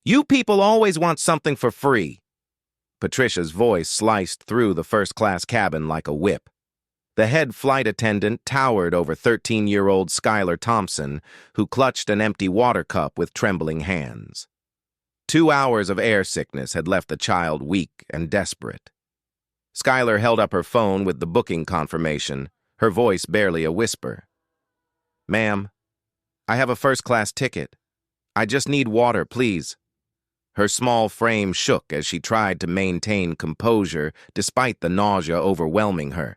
You people always want something for free. Patricia's voice sliced through the first-class cabin like a whip. The head flight attendant towered over 13-year-old Skylar Thompson, who clutched an empty water cup with trembling hands. 2 hours of air sickness had left the child weak and desperate. Skylar held up her phone with the booking confirmation, her voice barely a whisper. "Ma'am, I have a first-class ticket. I just need water, please." Her small frame shook as she tried to maintain composure despite the nausea overwhelming her.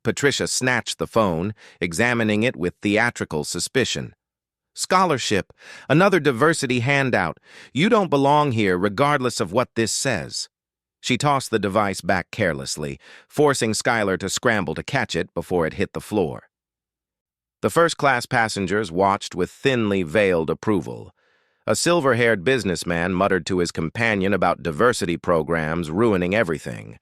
Patricia snatched the phone, examining it with theatrical suspicion. "Scholarship, another diversity handout. You don't belong here regardless of what this says." She tossed the device back carelessly, forcing Skylar to scramble to catch it before it hit the floor. The first-class passengers watched with thinly veiled approval. A silver-haired businessman muttered to his companion about diversity programs ruining everything.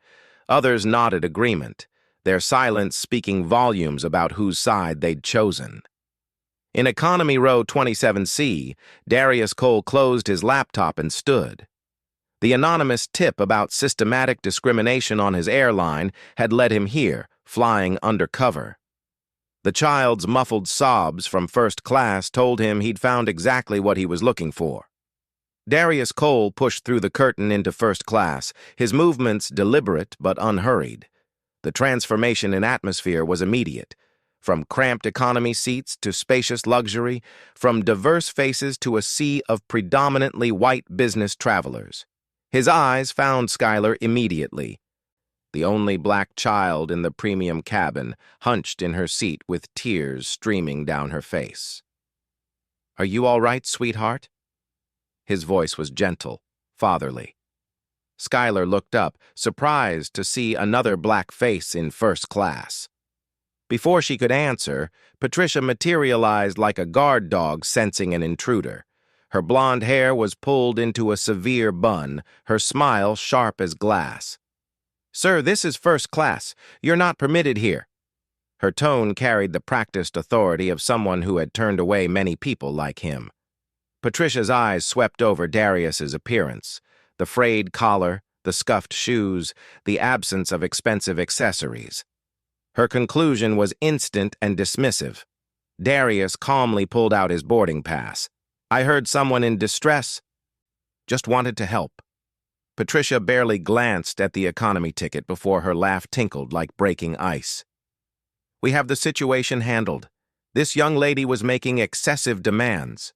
Others nodded agreement, their silence speaking volumes about whose side they'd chosen. In Economy Row 27C, Darius Cole closed his laptop and stood. The anonymous tip about systematic discrimination on his airline had led him here, flying undercover. The child's muffled sobs from first class told him he'd found exactly what he was looking for. Darius Cole pushed through the curtain into first class, his movements deliberate but unhurried. The transformation in atmosphere was immediate. From cramped economy seats to spacious luxury, from diverse faces to a sea of predominantly white business travelers. His eyes found Skylar immediately. The only black child in the premium cabin, hunched in her seat with tears streaming down her face. "Are you all right, sweetheart?" His voice was gentle, fatherly. Skylar looked up, surprised to see another black face in first class. Before she could answer, Patricia materialized like a guard dog sensing an intruder. Her blonde hair was pulled into a severe bun, her smile sharp as glass. "Sir, this is first class. You're not permitted here." Her tone carried the practiced authority of someone who had turned away many people like him. Patricia's eyes swept over Darius's appearance, the frayed collar, the scuffed shoes, the absence of expensive accessories. Her conclusion was instant and dismissive. Darius calmly pulled out his boarding pass. "I heard someone in distress. Just wanted to help." Patricia barely glanced at the economy ticket before her laugh tinkled like breaking ice. "We have the situation handled. This young lady was making excessive demands."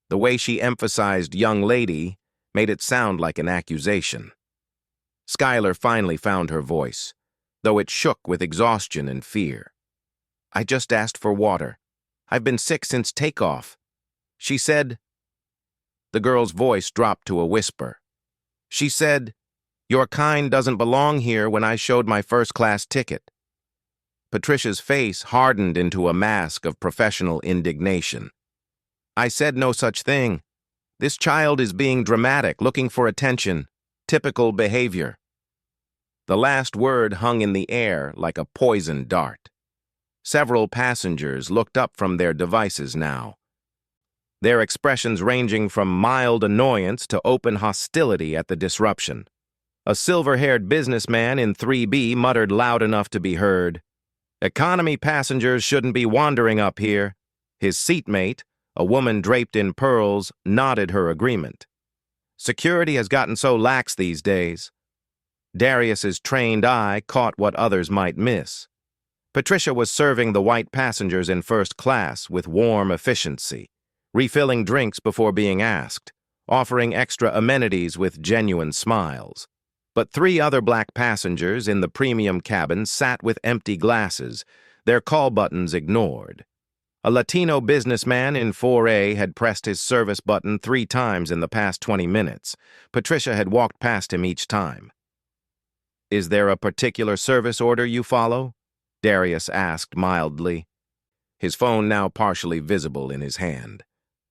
The way she emphasized "young lady" made it sound like an accusation. Skylar finally found her voice, though it shook with exhaustion and fear. "I just asked for water. I've been sick since takeoff." She said. The girl's voice dropped to a whisper. She said, "Your kind doesn't belong here when I showed my first-class ticket." Patricia's face hardened into a mask of professional indignation. "I said no such thing. This child is being dramatic, looking for attention. Typical behavior." The last word hung in the air like a poisoned dart. Several passengers looked up from their devices now, their expressions ranging from mild annoyance to open hostility at the disruption. A silver-haired businessman in 3B muttered loud enough to be heard, "Economy passengers shouldn't be wandering up here." His seatmate, a woman draped in pearls, nodded her agreement. "Security has gotten so lax these days." Darius's trained eye caught what others might miss. Patricia was serving the white passengers in first class with warm efficiency, refilling drinks before being asked, offering extra amenities with genuine smiles. But 3 other black passengers in the premium cabin sat with empty glasses, their call buttons ignored. A Latino businessman in 4A had pressed his service button 3 times in the past 20 minutes. Patricia had walked past him each time. "Is there a particular service order you follow?" Darius asked mildly, his phone now partially visible in his hand.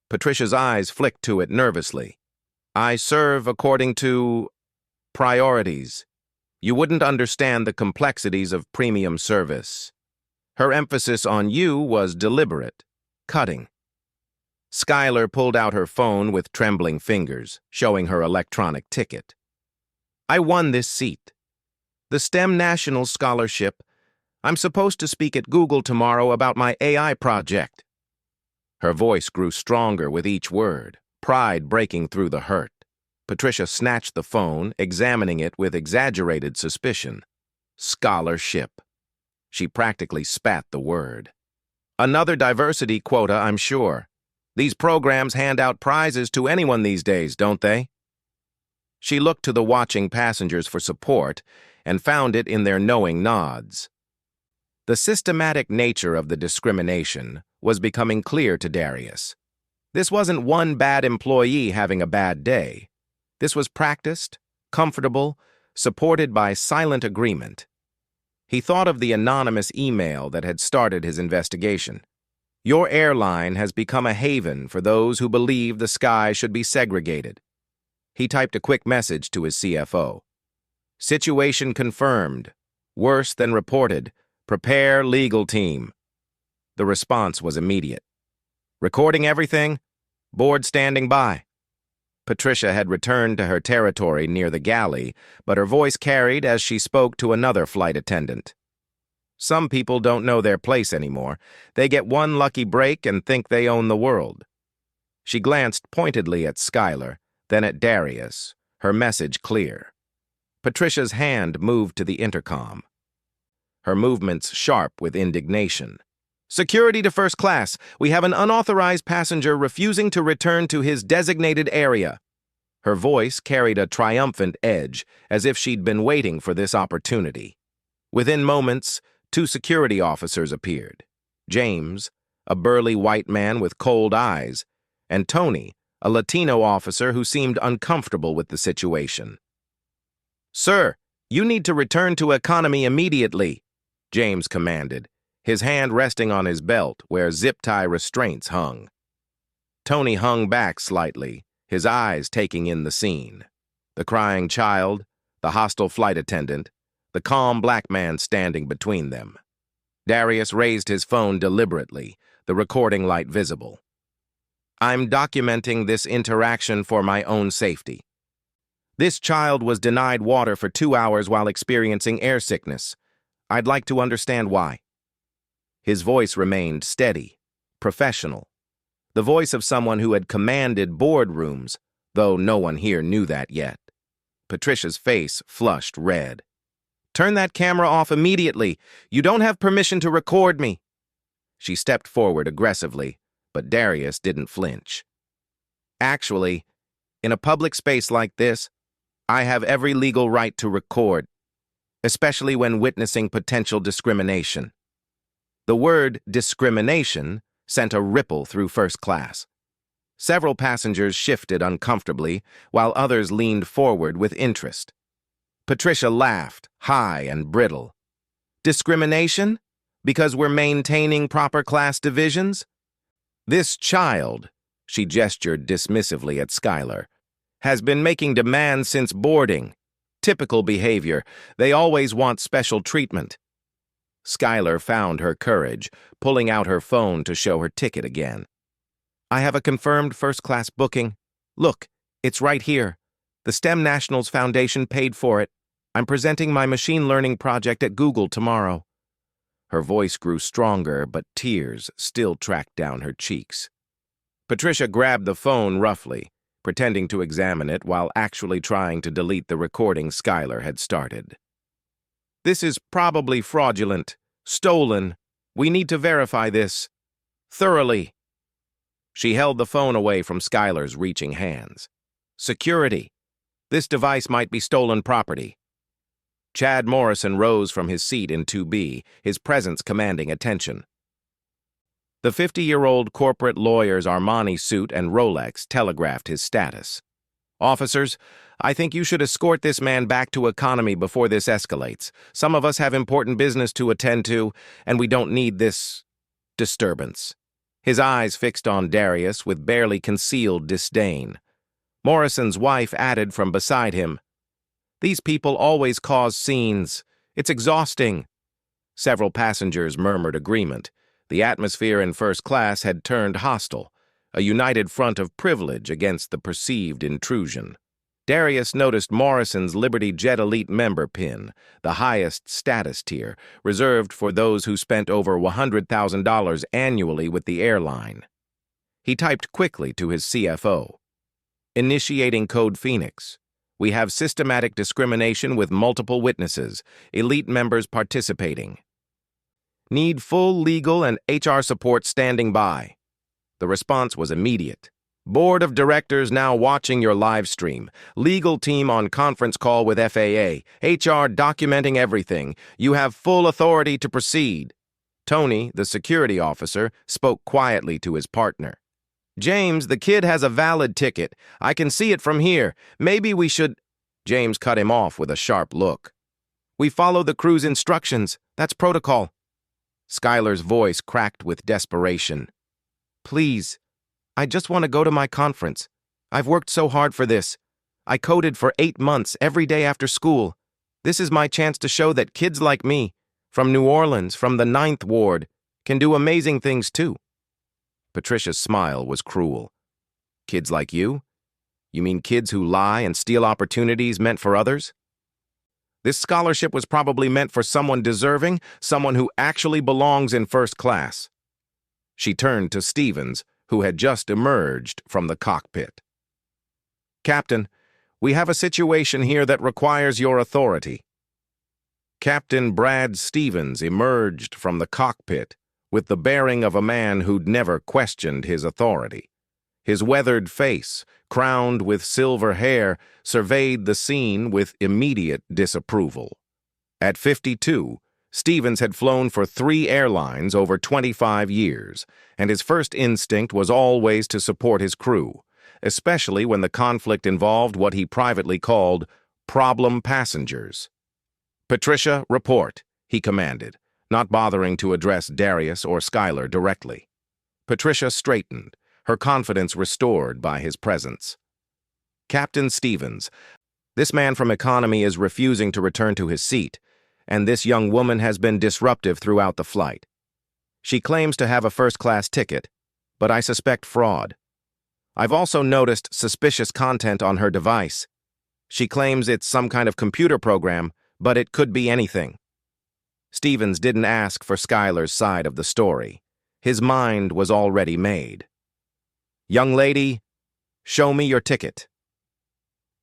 Patricia's eyes flicked to it nervously. "I serve according to priorities. You wouldn't understand the complexities of premium service." Her emphasis on "you" was deliberate, cutting. Skylar pulled out her phone with trembling fingers, showing her electronic ticket. I won this seat. The STEM National Scholarship. I'm supposed to speak at Google tomorrow about my AI project. Her voice grew stronger with each word, pride breaking through the hurt. Patricia snatched the phone, examining it with exaggerated suspicion. Scholarship. She practically spat the word. Another diversity quota, I'm sure. These programs hand out prizes to anyone these days, don't they? She looked to the watching passengers for support and found it in their knowing nods. The systematic nature of the discrimination was becoming clear to Darius. This wasn't one bad employee having a bad day. This was practiced, comfortable, supported by silent agreement. He thought of the anonymous email that had started his investigation. Your airline has become a haven for those who believe the sky should be segregated. He typed a quick message to his CFO. Situation confirmed. Worse than reported. Prepare legal team. The response was immediate. Recording everything? Board standing by. Patricia had returned to her territory near the galley, but her voice carried as she spoke to another flight attendant. Some people don't know their place anymore. They get one lucky break and think they own the world. She glanced pointedly at Skylar, then at Darius, her message clear. Patricia's hand moved to the intercom, her movements sharp with indignation. Security to first class. We have an unauthorized passenger refusing to return to his designated area. Her voice carried a triumphant edge, as if she'd been waiting for this opportunity. Within moments, 2 security officers appeared. James, a burly white man with cold eyes, and Tony, a Latino officer who seemed uncomfortable with the situation. Sir, you need to return to economy immediately, James commanded, his hand resting on his belt where zip-tie restraints hung. Tony hung back slightly, his eyes taking in the scene. The crying child, the hostile flight attendant, the calm black man standing between them. Darius raised his phone deliberately, the recording light visible. I'm documenting this interaction for my own safety. This child was denied water for 2 hours while experiencing air sickness. I'd like to understand why. His voice remained steady, professional. The voice of someone who had commanded boardrooms, though no one here knew that yet. Patricia's face flushed red. Turn that camera off immediately. You don't have permission to record me. She stepped forward aggressively, but Darius didn't flinch. Actually, in a public space like this, I have every legal right to record, especially when witnessing potential discrimination. The word discrimination sent a ripple through first class. Several passengers shifted uncomfortably, while others leaned forward with interest. Patricia laughed, high and brittle. Discrimination? Because we're maintaining proper class divisions? This child, she gestured dismissively at Skylar, has been making demands since boarding. Typical behavior. They always want special treatment. Skylar found her courage, pulling out her phone to show her ticket again. I have a confirmed first-class booking. Look, it's right here. The STEM Nationals Foundation paid for it. I'm presenting my machine learning project at Google tomorrow. Her voice grew stronger, but tears still tracked down her cheeks. Patricia grabbed the phone roughly, pretending to examine it while actually trying to delete the recording Skylar had started. This is probably fraudulent, stolen. We need to verify this. Thoroughly. She held the phone away from Skylar's reaching hands. Security. This device might be stolen property. Chad Morrison rose from his seat in 2B, his presence commanding attention. The 50-year-old corporate lawyer's Armani suit and Rolex telegraphed his status. Officers, I think you should escort this man back to economy before this escalates. Some of us have important business to attend to, and we don't need this disturbance. His eyes fixed on Darius with barely concealed disdain. Morrison's wife added from beside him, These people always cause scenes. It's exhausting. Several passengers murmured agreement. The atmosphere in first class had turned hostile. a united front of privilege against the perceived intrusion. Darius noticed Morrison's Liberty Jet Elite member pin, the highest status tier, reserved for those who spent over $100,000 annually with the airline. He typed quickly to his CFO. Initiating Code Phoenix. We have systematic discrimination with multiple witnesses, elite members participating. Need full legal and HR support standing by. The response was immediate. Board of Directors now watching your live stream. Legal team on conference call with FAA. HR documenting everything. You have full authority to proceed. Tony, the security officer, spoke quietly to his partner. James, the kid has a valid ticket. I can see it from here. Maybe we should... James cut him off with a sharp look. We follow the crew's instructions. That's protocol. Skylar's voice cracked with desperation. Please. I just want to go to my conference. I've worked so hard for this. I coded for 8 months every day after school. This is my chance to show that kids like me, from New Orleans, from the 9th Ward, can do amazing things too. Patricia's smile was cruel. Kids like you? You mean kids who lie and steal opportunities meant for others? This scholarship was probably meant for someone deserving, someone who actually belongs in first class. She turned to Stevens, who had just emerged from the cockpit. Captain, we have a situation here that requires your authority. Captain Brad Stevens emerged from the cockpit with the bearing of a man who'd never questioned his authority. His weathered face, crowned with silver hair, surveyed the scene with immediate disapproval. At 52, Stevens had flown for 3 airlines over 25 years, and his first instinct was always to support his crew, especially when the conflict involved what he privately called problem passengers. Patricia, report, he commanded, not bothering to address Darius or Skylar directly. Patricia straightened, her confidence restored by his presence. Captain Stevens, this man from economy is refusing to return to his seat, and this young woman has been disruptive throughout the flight. She claims to have a first-class ticket, but I suspect fraud. I've also noticed suspicious content on her device. She claims it's some kind of computer program, but it could be anything. Stevens didn't ask for Skylar's side of the story. His mind was already made. Young lady, show me your ticket.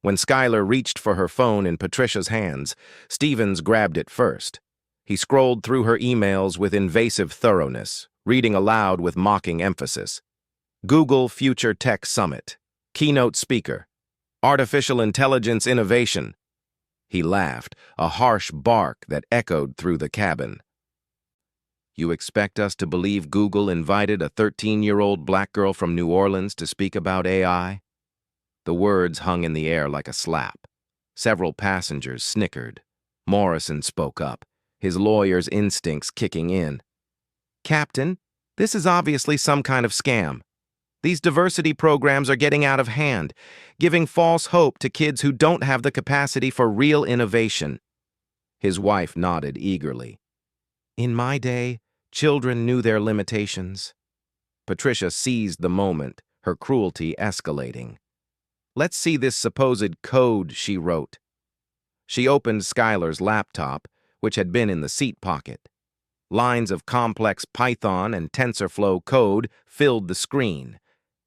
When Skylar reached for her phone in Patricia's hands, Stevens grabbed it first. He scrolled through her emails with invasive thoroughness, reading aloud with mocking emphasis. Google Future Tech Summit. Keynote speaker. Artificial intelligence innovation. He laughed, a harsh bark that echoed through the cabin. You expect us to believe Google invited a 13-year-old black girl from New Orleans to speak about AI? The words hung in the air like a slap. Several passengers snickered. Morrison spoke up, his lawyer's instincts kicking in. Captain, this is obviously some kind of scam. These diversity programs are getting out of hand, giving false hope to kids who don't have the capacity for real innovation. His wife nodded eagerly. In my day, children knew their limitations. Patricia seized the moment, her cruelty escalating. Let's see this supposed code, she wrote. She opened Skylar's laptop, which had been in the seat pocket. Lines of complex Python and TensorFlow code filled the screen.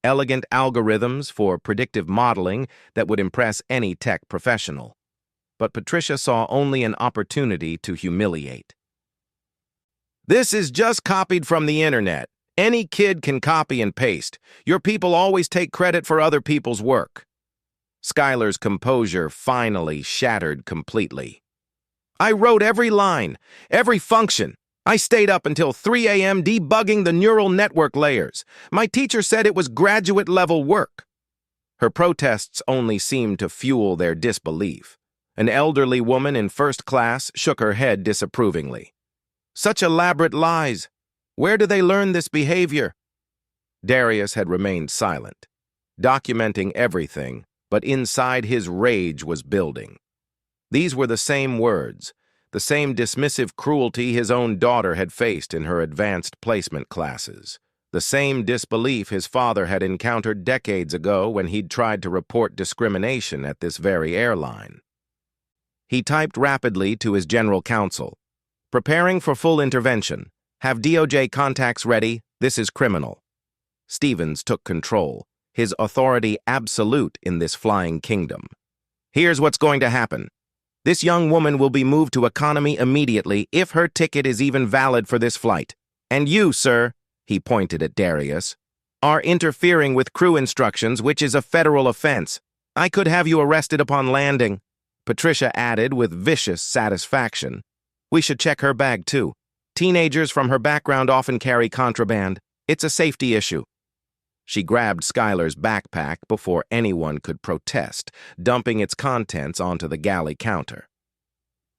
Elegant algorithms for predictive modeling that would impress any tech professional. But Patricia saw only an opportunity to humiliate. This is just copied from the internet. Any kid can copy and paste. Your people always take credit for other people's work. Skylar's composure finally shattered completely. I wrote every line, every function. I stayed up until 3 a.m. debugging the neural network layers. My teacher said it was graduate-level work. Her protests only seemed to fuel their disbelief. An elderly woman in first class shook her head disapprovingly. Such elaborate lies. Where do they learn this behavior? Darius had remained silent, documenting everything, but inside his rage was building. These were the same words, the same dismissive cruelty his own daughter had faced in her advanced placement classes, the same disbelief his father had encountered decades ago when he'd tried to report discrimination at this very airline. He typed rapidly to his general counsel. "Preparing for full intervention. Have DOJ contacts ready. This is criminal." Stevens took control, his authority absolute in this flying kingdom. "Here's what's going to happen. This young woman will be moved to economy immediately if her ticket is even valid for this flight. And you, sir," he pointed at Darius, "are interfering with crew instructions, which is a federal offense. I could have you arrested upon landing." Patricia added with vicious satisfaction. "We should check her bag, too. Teenagers from her background often carry contraband. It's a safety issue." She grabbed Skylar's backpack before anyone could protest, dumping its contents onto the galley counter.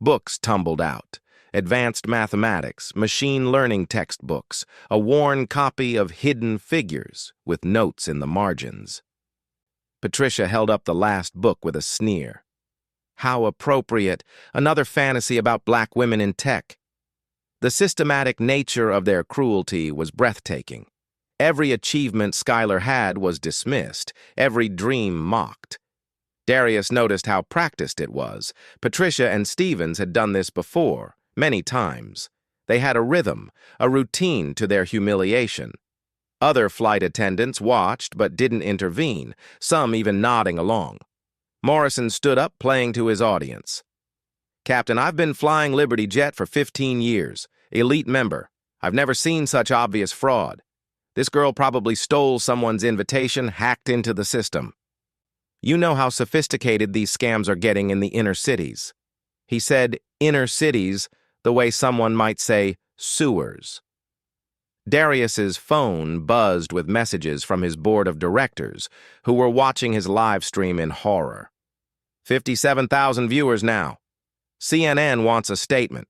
Books tumbled out. Advanced mathematics, machine learning textbooks, a worn copy of Hidden Figures with notes in the margins. Patricia held up the last book with a sneer. How appropriate, another fantasy about black women in tech. The systematic nature of their cruelty was breathtaking. Every achievement Skylar had was dismissed, every dream mocked. Darius noticed how practiced it was. Patricia and Stevens had done this before, many times. They had a rhythm, a routine to their humiliation. Other flight attendants watched but didn't intervene, some even nodding along. Morrison stood up, playing to his audience. "Captain, I've been flying Liberty Jet for 15 years. Elite member. I've never seen such obvious fraud. This girl probably stole someone's invitation, hacked into the system. You know how sophisticated these scams are getting in the inner cities." He said inner cities the way someone might say sewers. Darius's phone buzzed with messages from his board of directors, who were watching his live stream in horror. 57,000 viewers now. CNN wants a statement.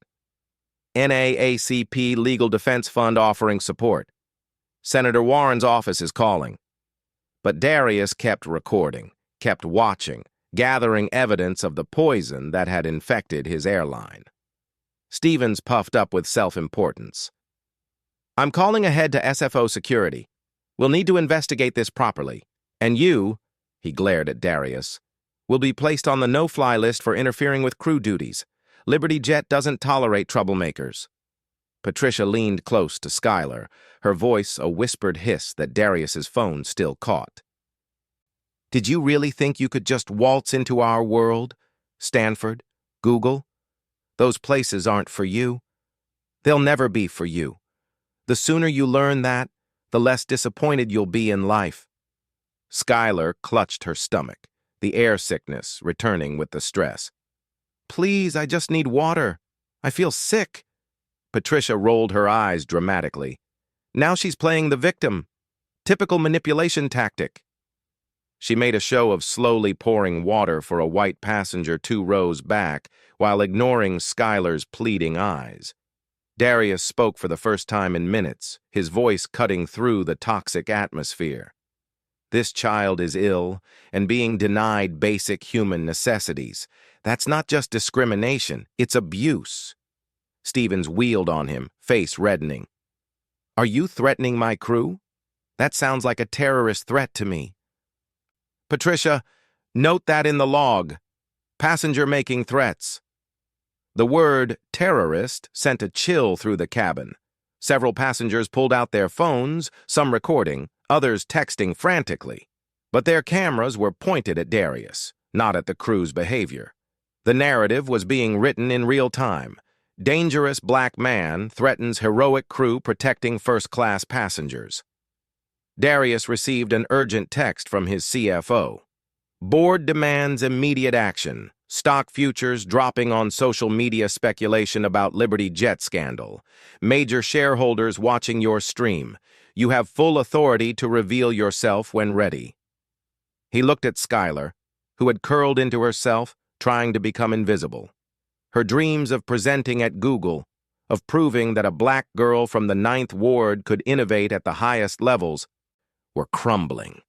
NAACP Legal Defense Fund offering support. Senator Warren's office is calling. But Darius kept recording, kept watching, gathering evidence of the poison that had infected his airline. Stevens puffed up with self-importance. "I'm calling ahead to SFO security. We'll need to investigate this properly. And you," he glared at Darius, "will be placed on the no-fly list for interfering with crew duties. Liberty Jet doesn't tolerate troublemakers." Patricia leaned close to Skylar, her voice a whispered hiss that Darius's phone still caught. "Did you really think you could just waltz into our world? Stanford, Google? Those places aren't for you. They'll never be for you. The sooner you learn that, the less disappointed you'll be in life." Skylar clutched her stomach, the air sickness returning with the stress. "Please, I just need water. I feel sick." Patricia rolled her eyes dramatically. Now she's playing the victim. Typical manipulation tactic. She made a show of slowly pouring water for a white passenger 2 rows back while ignoring Skylar's pleading eyes. Darius spoke for the first time in minutes, his voice cutting through the toxic atmosphere. "This child is ill and being denied basic human necessities. That's not just discrimination, it's abuse." Stevens wheeled on him, face reddening. "Are you threatening my crew? That sounds like a terrorist threat to me." "Patricia, note that in the log. Passenger making threats." The word terrorist sent a chill through the cabin. Several passengers pulled out their phones, some recording, others texting frantically. But their cameras were pointed at Darius, not at the crew's behavior. The narrative was being written in real time. Dangerous black man threatens heroic crew protecting first-class passengers. Darius received an urgent text from his CFO. "Board demands immediate action. Stock futures dropping on social media speculation about Liberty Jet scandal. Major shareholders watching your stream. You have full authority to reveal yourself when ready." He looked at Skylar, who had curled into herself, trying to become invisible. Her dreams of presenting at Google, of proving that a black girl from the 9th Ward could innovate at the highest levels, were crumbling.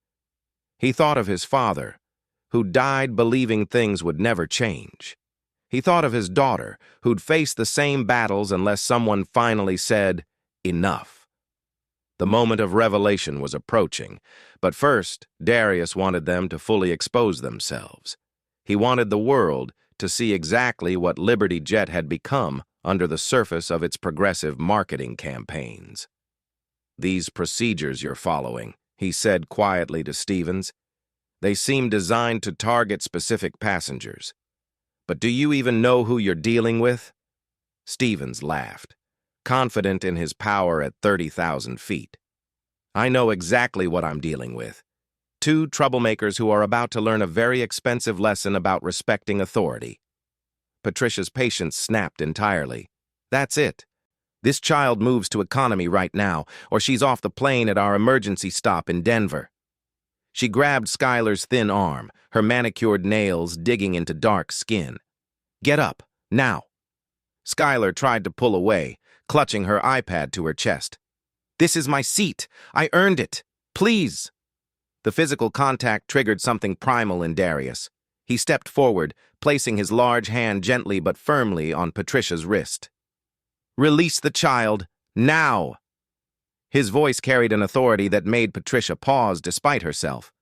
He thought of his father, who died believing things would never change. He thought of his daughter, who'd face the same battles unless someone finally said, "Enough." The moment of revelation was approaching, but first, Darius wanted them to fully expose themselves. He wanted the world to see exactly what Liberty Jet had become under the surface of its progressive marketing campaigns. "These procedures you're following," he said quietly to Stevens, "they seem designed to target specific passengers. But do you even know who you're dealing with?" Stevens laughed, confident in his power at 30,000 feet. "I know exactly what I'm dealing with. Two troublemakers who are about to learn a very expensive lesson about respecting authority." Patricia's patience snapped entirely. "That's it. This child moves to economy right now, or she's off the plane at our emergency stop in Denver." She grabbed Skylar's thin arm, her manicured nails digging into dark skin. "Get up, now." Skylar tried to pull away, clutching her iPad to her chest. "This is my seat. I earned it. Please." The physical contact triggered something primal in Darius. He stepped forward, placing his large hand gently but firmly on Patricia's wrist. "Release the child, now!" His voice carried an authority that made Patricia pause despite herself,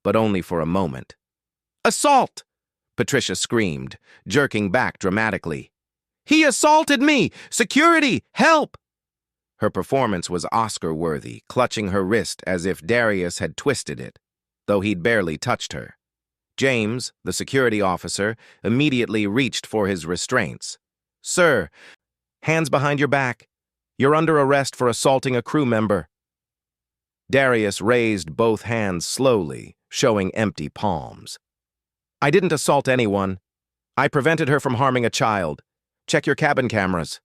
but only for a moment. "Assault!" Patricia screamed, jerking back dramatically. "He assaulted me! Security! Help!" Her performance was Oscar-worthy, clutching her wrist as if Darius had twisted it, though he'd barely touched her. James, the security officer, immediately reached for his restraints. "Sir, hands behind your back. You're under arrest for assaulting a crew member." Darius raised both hands slowly, showing empty palms. "I didn't assault anyone. I prevented her from harming a child. Check your cabin cameras."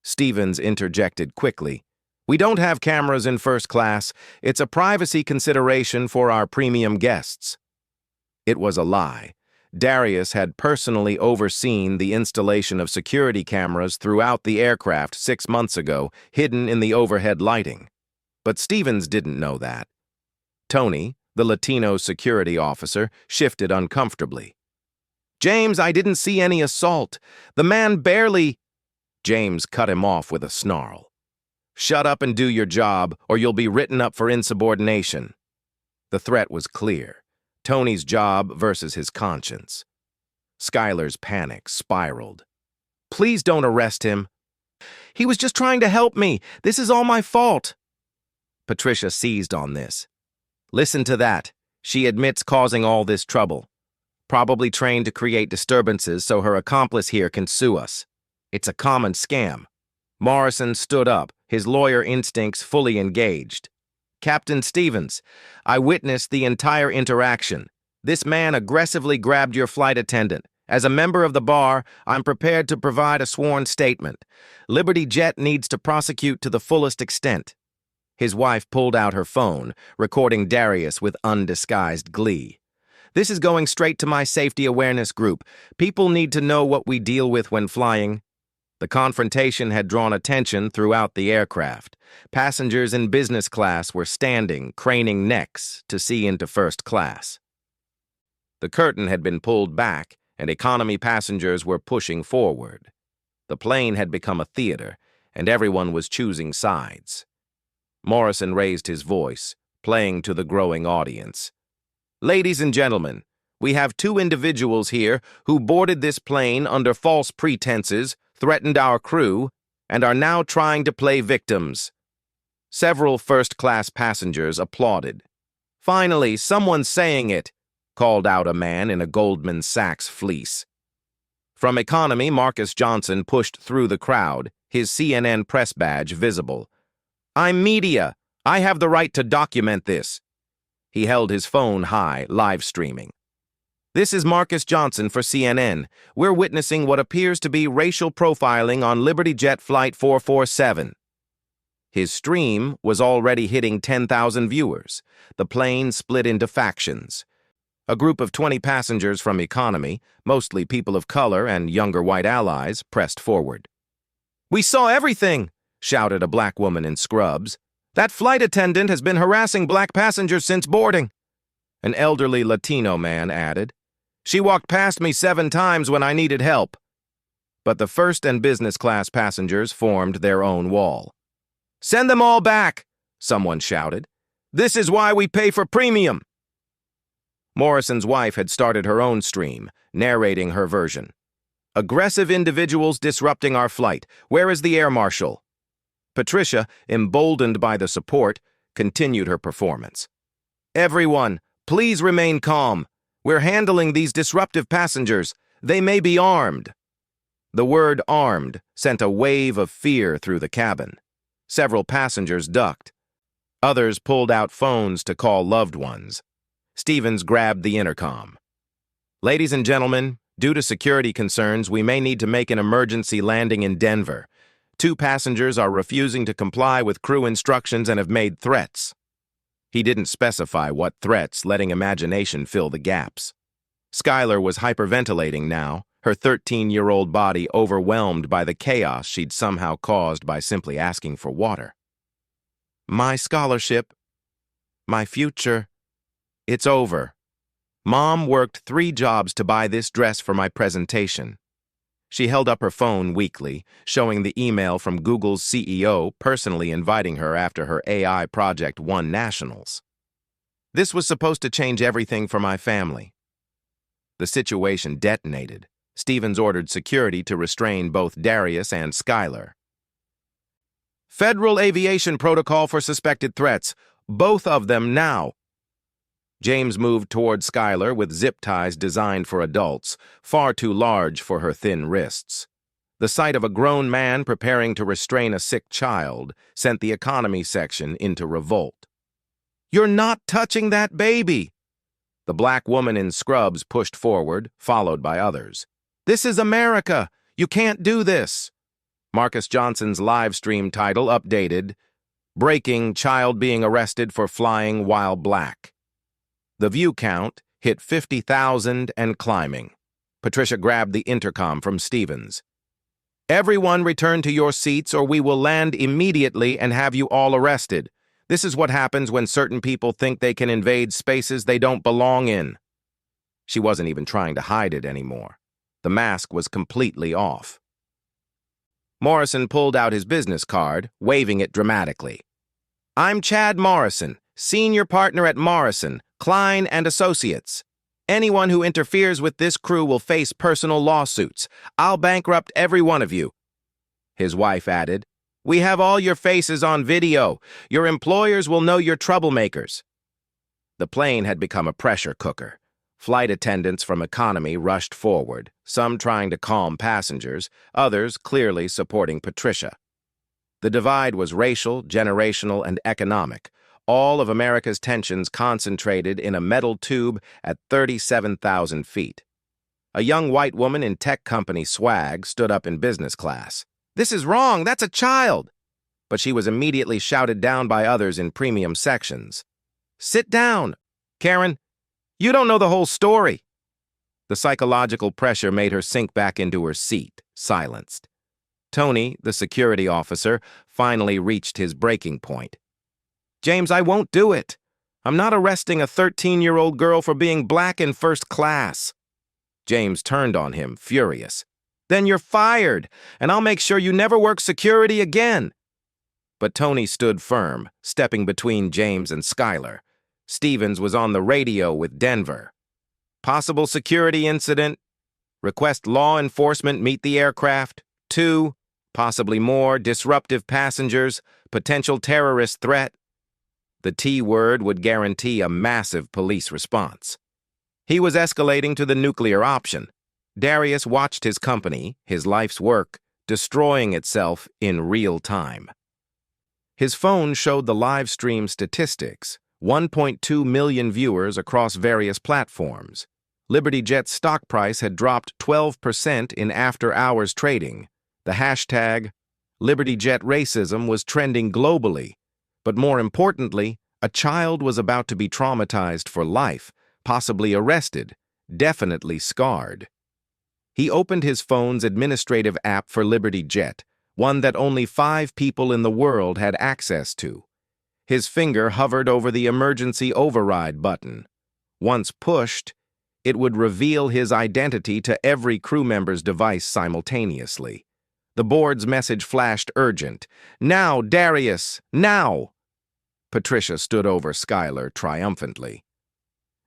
Stevens interjected quickly. "We don't have cameras in first class. It's a privacy consideration for our premium guests." It was a lie. Darius had personally overseen the installation of security cameras throughout the aircraft 6 months ago, hidden in the overhead lighting. But Stevens didn't know that. Tony, the Latino security officer, shifted uncomfortably. "James, I didn't see any assault. The man barely—" James cut him off with a snarl. "Shut up and do your job, or you'll be written up for insubordination." The threat was clear. Tony's job versus his conscience. Skylar's panic spiraled. "Please don't arrest him. He was just trying to help me. This is all my fault." Patricia seized on this. "Listen to that. She admits causing all this trouble. Probably trained to create disturbances so her accomplice here can sue us. It's a common scam." Morrison stood up, his lawyer instincts fully engaged. "Captain Stevens, I witnessed the entire interaction. This man aggressively grabbed your flight attendant. As a member of the bar, I'm prepared to provide a sworn statement. Liberty Jet needs to prosecute to the fullest extent." His wife pulled out her phone, recording Darius with undisguised glee. "This is going straight to my safety awareness group. People need to know what we deal with when flying." The confrontation had drawn attention throughout the aircraft. Passengers in business class were standing, craning necks to see into first class. The curtain had been pulled back, and economy passengers were pushing forward. The plane had become a theater, and everyone was choosing sides. Morrison raised his voice, playing to the growing audience. "Ladies and gentlemen, we have 2 individuals here who boarded this plane under false pretenses, threatened our crew, and are now trying to play victims." Several first-class passengers applauded. "Finally, someone's saying it," called out a man in a Goldman Sachs fleece. From economy, Marcus Johnson pushed through the crowd, his CNN press badge visible. "I'm media. I have the right to document this." He held his phone high, live streaming. "This is Marcus Johnson for CNN. We're witnessing what appears to be racial profiling on Liberty Jet Flight 447. His stream was already hitting 10,000 viewers. The plane split into factions. A group of 20 passengers from economy, mostly people of color and younger white allies, pressed forward. "We saw everything," shouted a black woman in scrubs. "That flight attendant has been harassing black passengers since boarding." An elderly Latino man added, "She walked past me 7 times when I needed help." But the first and business class passengers formed their own wall. "Send them all back," someone shouted. "This is why we pay for premium." Morrison's wife had started her own stream, narrating her version. "Aggressive individuals disrupting our flight. Where is the air marshal?" Patricia, emboldened by the support, continued her performance. "Everyone, please remain calm. We're handling these disruptive passengers. They may be armed." The word armed sent a wave of fear through the cabin. Several passengers ducked. Others pulled out phones to call loved ones. Stevens grabbed the intercom. "Ladies and gentlemen, due to security concerns, we may need to make an emergency landing in Denver. 2 passengers are refusing to comply with crew instructions and have made threats." He didn't specify what threats, letting imagination fill the gaps. Skylar was hyperventilating now, her 13-year-old body overwhelmed by the chaos she'd somehow caused by simply asking for water. "My scholarship, my future, it's over. Mom worked 3 jobs to buy this dress for my presentation." She held up her phone weakly, showing the email from Google's CEO personally inviting her after her AI project won nationals. "This was supposed to change everything for my family." The situation detonated. Stevens ordered security to restrain both Darius and Skylar. "Federal aviation protocol for suspected threats. Both of them now." James moved toward Skylar with zip ties designed for adults, far too large for her thin wrists. The sight of a grown man preparing to restrain a sick child sent the economy section into revolt. "You're not touching that baby!" The black woman in scrubs pushed forward, followed by others. "This is America! You can't do this!" Marcus Johnson's live stream title updated, "Breaking Child Being Arrested for Flying While Black." The view count hit 50,000 and climbing. Patricia grabbed the intercom from Stevens. "Everyone return to your seats or we will land immediately and have you all arrested. This is what happens when certain people think they can invade spaces they don't belong in." She wasn't even trying to hide it anymore. The mask was completely off. Morrison pulled out his business card, waving it dramatically. "I'm Chad Morrison, senior partner at Morrison, Klein and Associates. Anyone who interferes with this crew will face personal lawsuits. I'll bankrupt every one of you." His wife added, "We have all your faces on video. Your employers will know you're troublemakers." The plane had become a pressure cooker. Flight attendants from economy rushed forward, some trying to calm passengers, others clearly supporting Patricia. The divide was racial, generational, and economic. All of America's tensions concentrated in a metal tube at 37,000 feet. A young white woman in tech company swag stood up in business class. "This is wrong, that's a child!" But she was immediately shouted down by others in premium sections. "Sit down! Karen, you don't know the whole story!" The psychological pressure made her sink back into her seat, silenced. Tony, the security officer, finally reached his breaking point. "James, I won't do it. I'm not arresting a 13-year-old girl for being black in first class." James turned on him, furious. "Then you're fired, and I'll make sure you never work security again." But Tony stood firm, stepping between James and Skylar. Stevens was on the radio with Denver. "Possible security incident. Request law enforcement meet the aircraft. 2, possibly more, disruptive passengers, potential terrorist threat." The T word would guarantee a massive police response. He was escalating to the nuclear option. Darius watched his company, his life's work, destroying itself in real time. His phone showed the live stream statistics, 1.2 million viewers across various platforms. Liberty Jet's stock price had dropped 12% in after-hours trading. The hashtag Liberty Jet racism was trending globally. But more importantly, a child was about to be traumatized for life, possibly arrested, definitely scarred. He opened his phone's administrative app for Liberty Jet, one that only 5 people in the world had access to. His finger hovered over the emergency override button. Once pushed, it would reveal his identity to every crew member's device simultaneously. The board's message flashed urgent. "Now, Darius, now!" Patricia stood over Skylar triumphantly.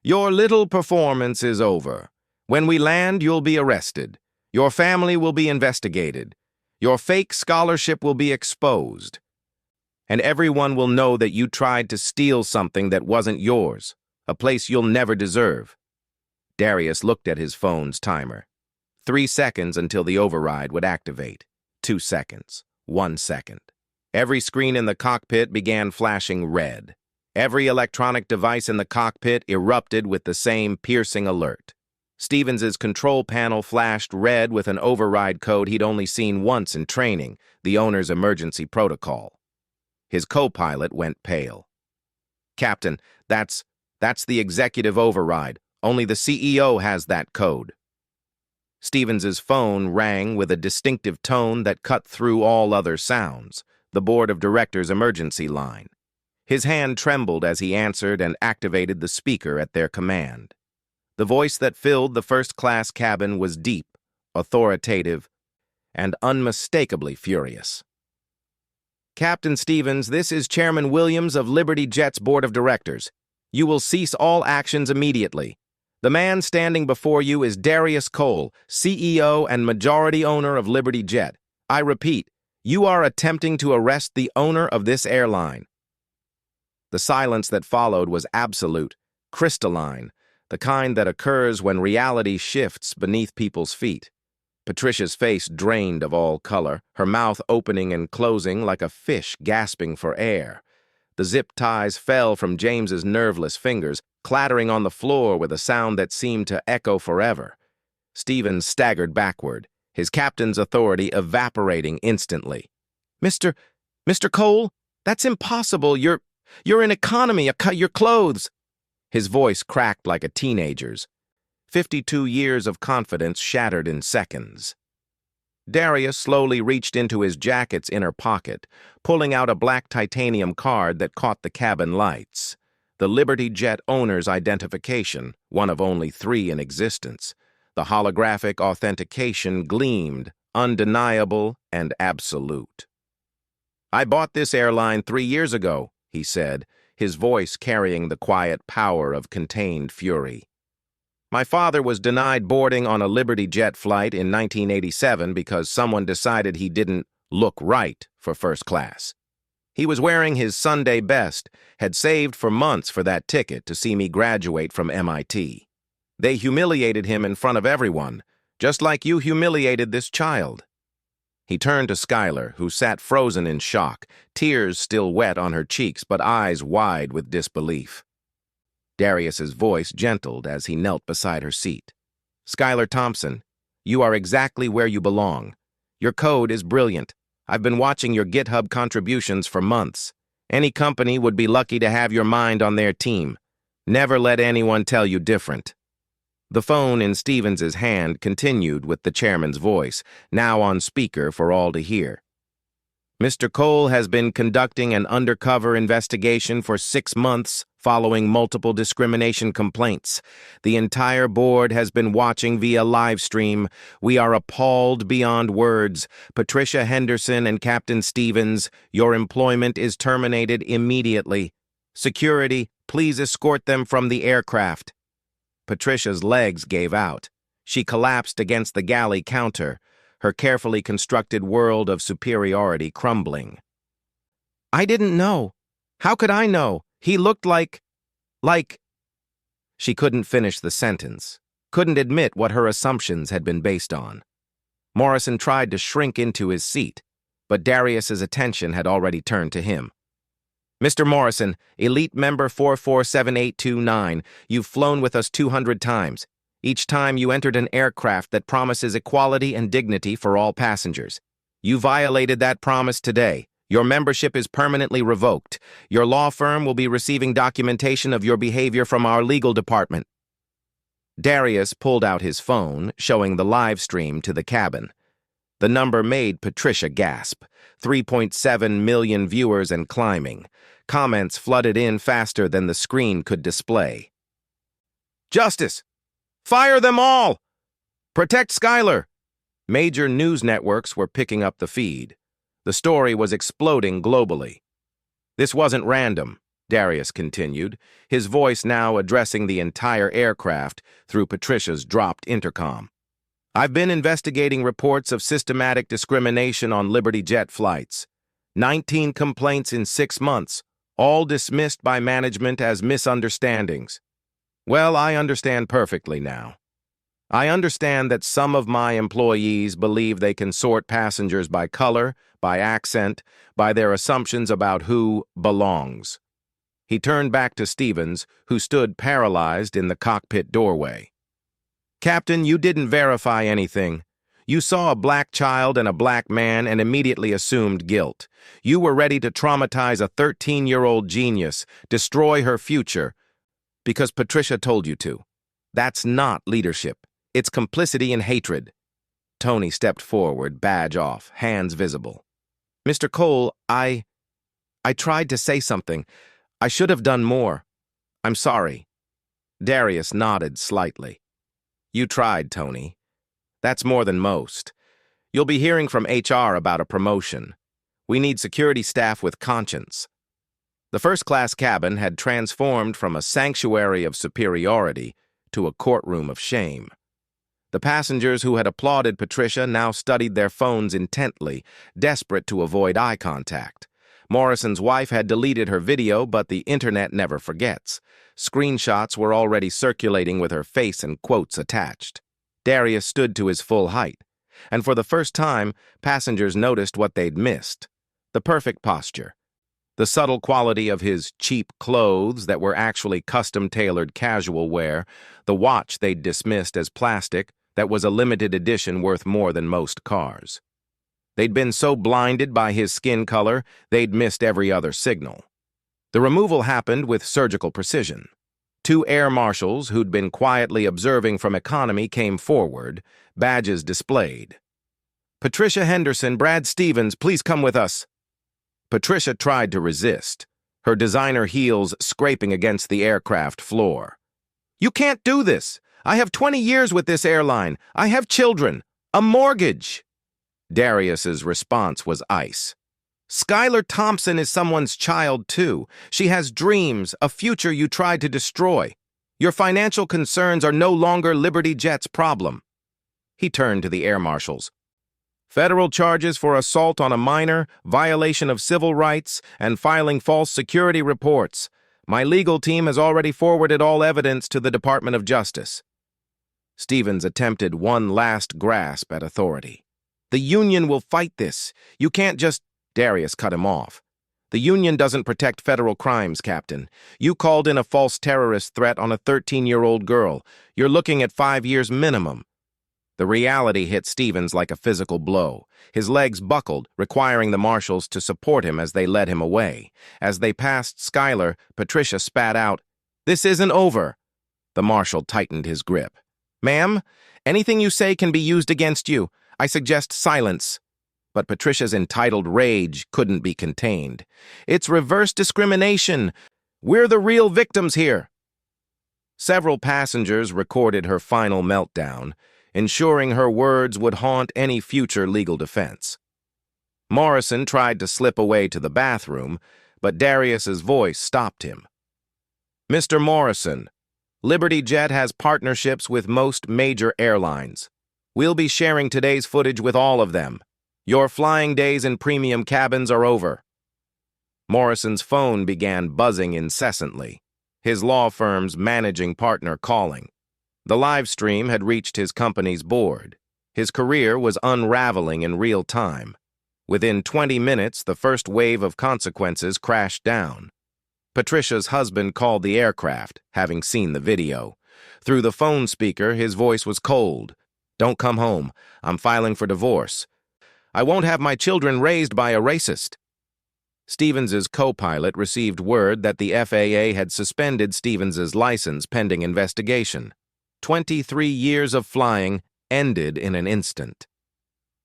Your little performance is over. When we land, you'll be arrested. Your family will be investigated. Your fake scholarship will be exposed. And everyone will know that you tried to steal something that wasn't yours, a place you'll never deserve. Darius looked at his phone's timer. 3 seconds until the override would activate. 2 seconds. 1 second. Every screen in the cockpit began flashing red. Every electronic device in the cockpit erupted with the same piercing alert. Stevens's control panel flashed red with an override code he'd only seen once in training, the owner's emergency protocol. His co-pilot went pale. Captain, that's the executive override. Only the CEO has that code. Stevens's phone rang with a distinctive tone that cut through all other sounds, the board of directors' emergency line. His hand trembled as he answered and activated the speaker at their command. The voice that filled the first-class cabin was deep, authoritative, and unmistakably furious. Captain Stevens, this is Chairman Williams of Liberty Jet's Board of Directors. You will cease all actions immediately. The man standing before you is Darius Cole, CEO and majority owner of Liberty Jet. I repeat, you are attempting to arrest the owner of this airline. The silence that followed was absolute, crystalline, the kind that occurs when reality shifts beneath people's feet. Patricia's face drained of all color, her mouth opening and closing like a fish gasping for air. The zip ties fell from James's nerveless fingers, clattering on the floor with a sound that seemed to echo forever. Stevens staggered backward, his captain's authority evaporating instantly. Mr. Cole, that's impossible. You're in economy. Cut your clothes. His voice cracked like a teenager's. 52 years of confidence shattered in seconds. Darius slowly reached into his jacket's inner pocket, pulling out a black titanium card that caught the cabin lights. The Liberty Jet owner's identification, one of only 3 in existence. The holographic authentication gleamed, undeniable and absolute. I bought this airline 3 years ago, he said, his voice carrying the quiet power of contained fury. My father was denied boarding on a Liberty Jet flight in 1987 because someone decided he didn't look right for first class. He was wearing his Sunday best, had saved for months for that ticket to see me graduate from MIT. They humiliated him in front of everyone, just like you humiliated this child. He turned to Skylar, who sat frozen in shock, tears still wet on her cheeks but eyes wide with disbelief. Darius's voice gentled as he knelt beside her seat. Skylar Thompson, you are exactly where you belong. Your code is brilliant. I've been watching your GitHub contributions for months. Any company would be lucky to have your mind on their team. Never let anyone tell you different. The phone in Stevens's hand continued with the chairman's voice, now on speaker for all to hear. Mr. Cole has been conducting an undercover investigation for 6 months following multiple discrimination complaints. The entire board has been watching via live stream. We are appalled beyond words. Patricia Henderson and Captain Stevens, your employment is terminated immediately. Security, please escort them from the aircraft. Patricia's legs gave out. She collapsed against the galley counter, her carefully constructed world of superiority crumbling. I didn't know. How could I know? He looked like... She couldn't finish the sentence, couldn't admit what her assumptions had been based on. Morrison tried to shrink into his seat, but Darius's attention had already turned to him. Mr. Morrison, Elite Member 447829, you've flown with us 200 times. Each time you entered an aircraft that promises equality and dignity for all passengers. You violated that promise today. Your membership is permanently revoked. Your law firm will be receiving documentation of your behavior from our legal department. Darius pulled out his phone, showing the live stream to the cabin. The number made Patricia gasp. 3.7 million viewers and climbing. Comments flooded in faster than the screen could display. Justice! Fire them all! Protect Skylar! Major news networks were picking up the feed. The story was exploding globally. This wasn't random. Darius continued, his voice now addressing the entire aircraft through Patricia's dropped intercom. I've been investigating reports of systematic discrimination on Liberty Jet flights. 19 complaints in 6 months, all dismissed by management as misunderstandings. Well, I understand perfectly now. I understand that some of my employees believe they can sort passengers by color, by accent, by their assumptions about who belongs. He turned back to Stevens, who stood paralyzed in the cockpit doorway. Captain, you didn't verify anything. You saw a black child and a black man and immediately assumed guilt. You were ready to traumatize a 13-year-old genius, destroy her future, because Patricia told you to. That's not leadership. It's complicity and hatred. Tony stepped forward, badge off, hands visible. Mr. Cole, I tried to say something. I should have done more. I'm sorry. Darius nodded slightly. You tried, Tony. That's more than most. You'll be hearing from HR about a promotion. We need security staff with conscience. The first-class cabin had transformed from a sanctuary of superiority to a courtroom of shame. The passengers who had applauded Patricia now studied their phones intently, desperate to avoid eye contact. Morrison's wife had deleted her video, but the internet never forgets. Screenshots were already circulating with her face and quotes attached. Darius stood to his full height, and for the first time, passengers noticed what they'd missed. The perfect posture. The subtle quality of his cheap clothes that were actually custom-tailored casual wear, the watch they'd dismissed as plastic that was a limited edition worth more than most cars. They'd been so blinded by his skin color, they'd missed every other signal. The removal happened with surgical precision. 2 air marshals who'd been quietly observing from economy came forward, badges displayed. Patricia Henderson, Brad Stevens, please come with us. Patricia tried to resist, her designer heels scraping against the aircraft floor. You can't do this. I have 20 years with this airline. I have children. A mortgage. Darius's response was ice. Skylar Thompson is someone's child, too. She has dreams, a future you tried to destroy. Your financial concerns are no longer Liberty Jet's problem. He turned to the air marshals. Federal charges for assault on a minor, violation of civil rights, and filing false security reports. My legal team has already forwarded all evidence to the Department of Justice. Stevens attempted one last grasp at authority. The union will fight this. You can't just... Darius cut him off. The union doesn't protect federal crimes, Captain. You called in a false terrorist threat on a 13-year-old girl. You're looking at 5 years minimum. The reality hit Stevens like a physical blow. His legs buckled, requiring the marshals to support him as they led him away. As they passed Skylar, Patricia spat out, "This isn't over." The marshal tightened his grip. "Ma'am, anything you say can be used against you. I suggest silence." But Patricia's entitled rage couldn't be contained. "It's reverse discrimination. We're the real victims here." Several passengers recorded her final meltdown, ensuring her words would haunt any future legal defense. Morrison tried to slip away to the bathroom, but Darius's voice stopped him. "Mr. Morrison, Liberty Jet has partnerships with most major airlines. We'll be sharing today's footage with all of them. Your flying days in premium cabins are over." Morrison's phone began buzzing incessantly, his law firm's managing partner calling. The live stream had reached his company's board. His career was unraveling in real time. Within 20 minutes, the first wave of consequences crashed down. Patricia's husband called the aircraft, having seen the video. Through the phone speaker, his voice was cold. "Don't come home. I'm filing for divorce. I won't have my children raised by a racist." Stevens's co-pilot received word that the FAA had suspended Stevens's license pending investigation. 23 years of flying ended in an instant.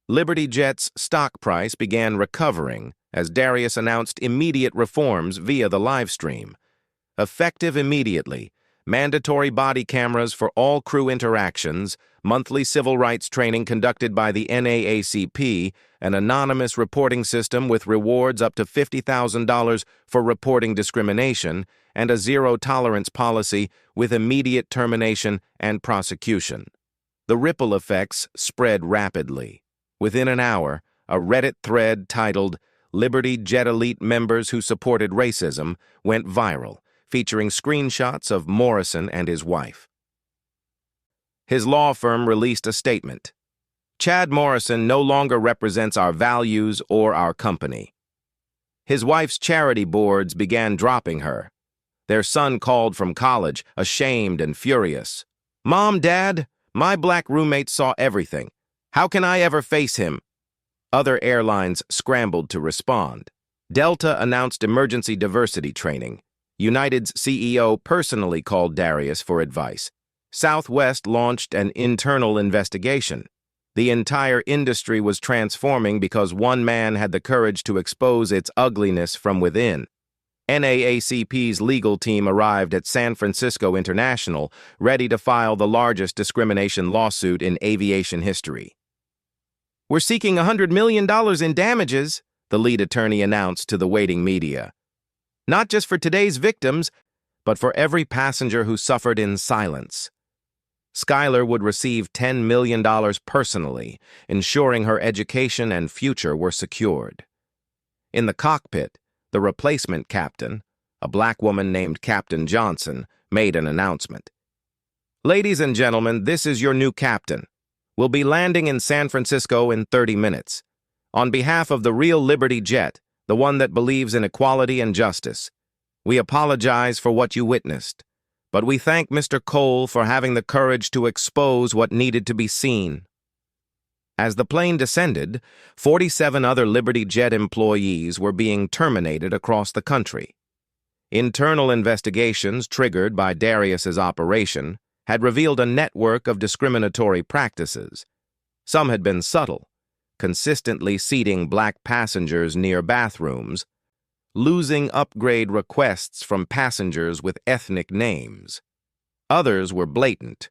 Liberty Jet's stock price began recovering as Darius announced immediate reforms via the live stream. Effective immediately, mandatory body cameras for all crew interactions, monthly civil rights training conducted by the NAACP, an anonymous reporting system with rewards up to $50,000 for reporting discrimination, and a zero-tolerance policy with immediate termination and prosecution. The ripple effects spread rapidly. Within an hour, a Reddit thread titled "Liberty Jet Elite Members Who Supported Racism" went viral, featuring screenshots of Morrison and his wife. His law firm released a statement. "Chad Morrison no longer represents our values or our company." His wife's charity boards began dropping her. Their son called from college, ashamed and furious. "Mom, Dad, my black roommate saw everything. How can I ever face him?" Other airlines scrambled to respond. Delta announced emergency diversity training. United's CEO personally called Darius for advice. Southwest launched an internal investigation. The entire industry was transforming because one man had the courage to expose its ugliness from within. NAACP's legal team arrived at San Francisco International, ready to file the largest discrimination lawsuit in aviation history. "We're seeking $100 million in damages," the lead attorney announced to the waiting media. "Not just for today's victims, but for every passenger who suffered in silence." Skylar would receive $10 million personally, ensuring her education and future were secured. In the cockpit, the replacement captain, a black woman named Captain Johnson, made an announcement. "Ladies and gentlemen, this is your new captain. We'll be landing in San Francisco in 30 minutes. On behalf of the real Liberty Jet, the one that believes in equality and justice, we apologize for what you witnessed, but we thank Mr. Cole for having the courage to expose what needed to be seen." As the plane descended, 47 other Liberty Jet employees were being terminated across the country. Internal investigations triggered by Darius's operation had revealed a network of discriminatory practices. Some had been subtle, consistently seating black passengers near bathrooms, losing upgrade requests from passengers with ethnic names. Others were blatant,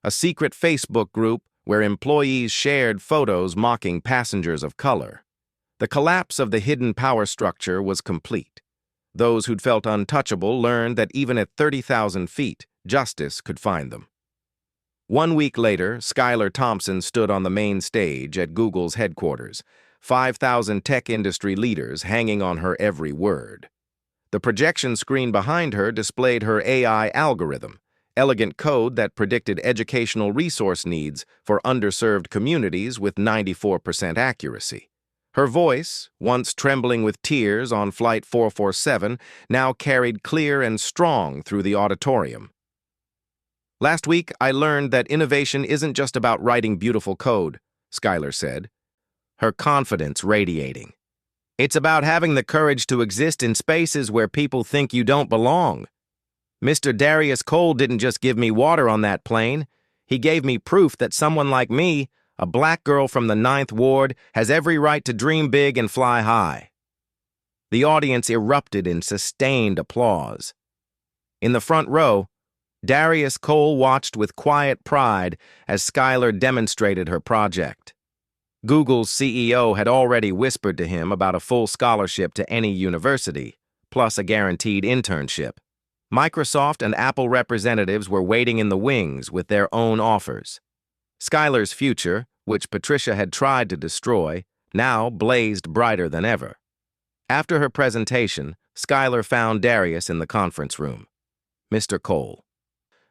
a secret Facebook group where employees shared photos mocking passengers of color. The collapse of the hidden power structure was complete. Those who'd felt untouchable learned that even at 30,000 feet, justice could find them. 1 week later, Skylar Thompson stood on the main stage at Google's headquarters, 5,000 tech industry leaders hanging on her every word. The projection screen behind her displayed her AI algorithm, elegant code that predicted educational resource needs for underserved communities with 94% accuracy. Her voice, once trembling with tears on Flight 447, now carried clear and strong through the auditorium. "Last week, I learned that innovation isn't just about writing beautiful code," Skylar said, her confidence radiating. "It's about having the courage to exist in spaces where people think you don't belong. Mr. Darius Cole didn't just give me water on that plane. He gave me proof that someone like me, a black girl from the 9th Ward, has every right to dream big and fly high." The audience erupted in sustained applause. In the front row, Darius Cole watched with quiet pride as Skylar demonstrated her project. Google's CEO had already whispered to him about a full scholarship to any university, plus a guaranteed internship. Microsoft and Apple representatives were waiting in the wings with their own offers. Skylar's future, which Patricia had tried to destroy, now blazed brighter than ever. After her presentation, Skylar found Darius in the conference room. "Mr. Cole,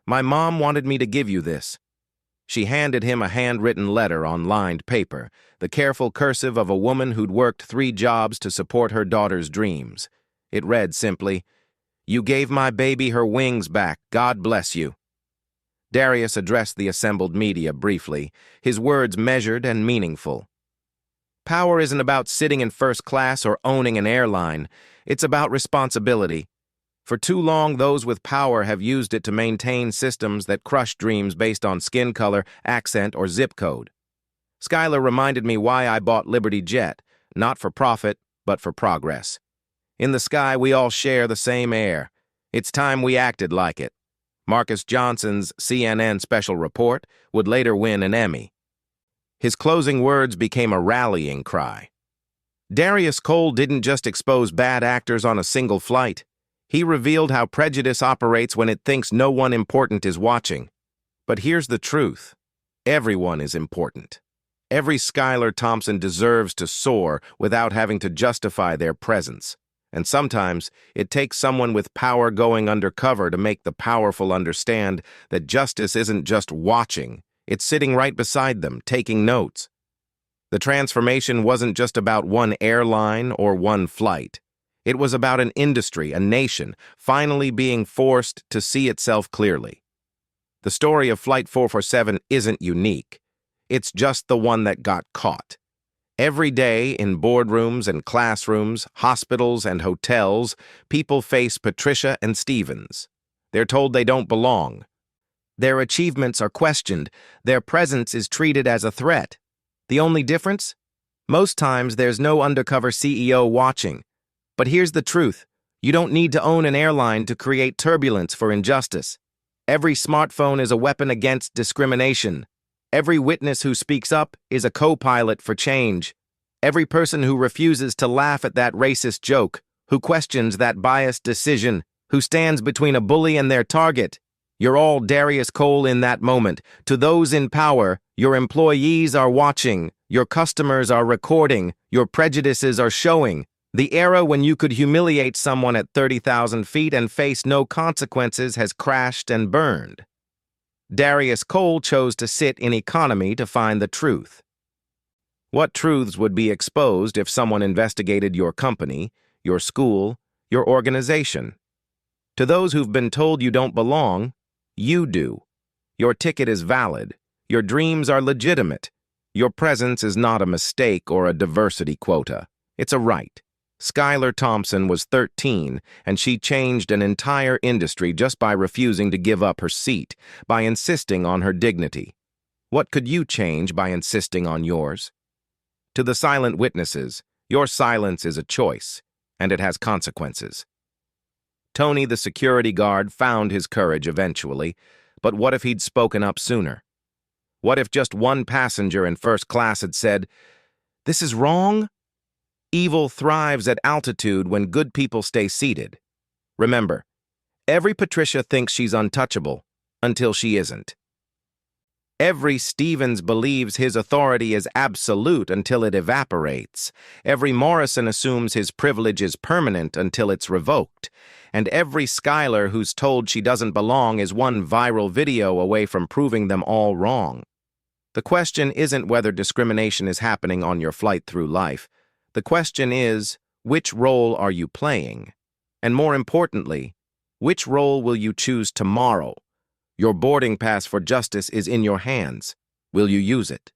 my mom wanted me to give you this." She handed him a handwritten letter on lined paper, the careful cursive of a woman who'd worked 3 jobs to support her daughter's dreams. It read simply, "You gave my baby her wings back. God bless you." Darius addressed the assembled media briefly, his words measured and meaningful. "Power isn't about sitting in first class or owning an airline. It's about responsibility. For too long, those with power have used it to maintain systems that crush dreams based on skin color, accent, or zip code. Skylar reminded me why I bought Liberty Jet, not for profit, but for progress. In the sky, we all share the same air. It's time we acted like it. Marcus Johnson's CNN special report would later win an Emmy. His closing words became a rallying cry. Darius Cole didn't just expose bad actors on a single flight. He revealed how prejudice operates when it thinks no one important is watching. But here's the truth. Everyone is important. Every Skylar Thompson deserves to soar without having to justify their presence. And sometimes it takes someone with power going undercover to make the powerful understand that justice isn't just watching, it's sitting right beside them, taking notes. The transformation wasn't just about one airline or one flight. It was about an industry, a nation, finally being forced to see itself clearly. The story of Flight 447 isn't unique. It's just the one that got caught. Every day in boardrooms and classrooms, hospitals and hotels, people face Patricia and Stevens. They're told they don't belong. Their achievements are questioned. Their presence is treated as a threat. The only difference? Most times there's no undercover CEO watching. But here's the truth. You don't need to own an airline to create turbulence for injustice. Every smartphone is a weapon against discrimination. Every witness who speaks up is a co-pilot for change. Every person who refuses to laugh at that racist joke, who questions that biased decision, who stands between a bully and their target. You're all Darius Cole in that moment. To those in power, your employees are watching, your customers are recording, your prejudices are showing. The era when you could humiliate someone at 30,000 feet and face no consequences has crashed and burned. Darius Cole chose to sit in economy to find the truth. What truths would be exposed if someone investigated your company, your school, your organization? To those who've been told you don't belong, you do. Your ticket is valid. Your dreams are legitimate. Your presence is not a mistake or a diversity quota. It's a right. Skylar Thompson was 13, and she changed an entire industry just by refusing to give up her seat, by insisting on her dignity. What could you change by insisting on yours? To the silent witnesses, your silence is a choice, and it has consequences. Tony, the security guard, found his courage eventually, but what if he'd spoken up sooner? What if just one passenger in first class had said, "This is wrong"? Evil thrives at altitude when good people stay seated. Remember, every Patricia thinks she's untouchable until she isn't. Every Stevens believes his authority is absolute until it evaporates. Every Morrison assumes his privilege is permanent until it's revoked. And every Skylar who's told she doesn't belong is one viral video away from proving them all wrong. The question isn't whether discrimination is happening on your flight through life. The question is, which role are you playing? And more importantly, which role will you choose tomorrow? Your boarding pass for justice is in your hands. Will you use it?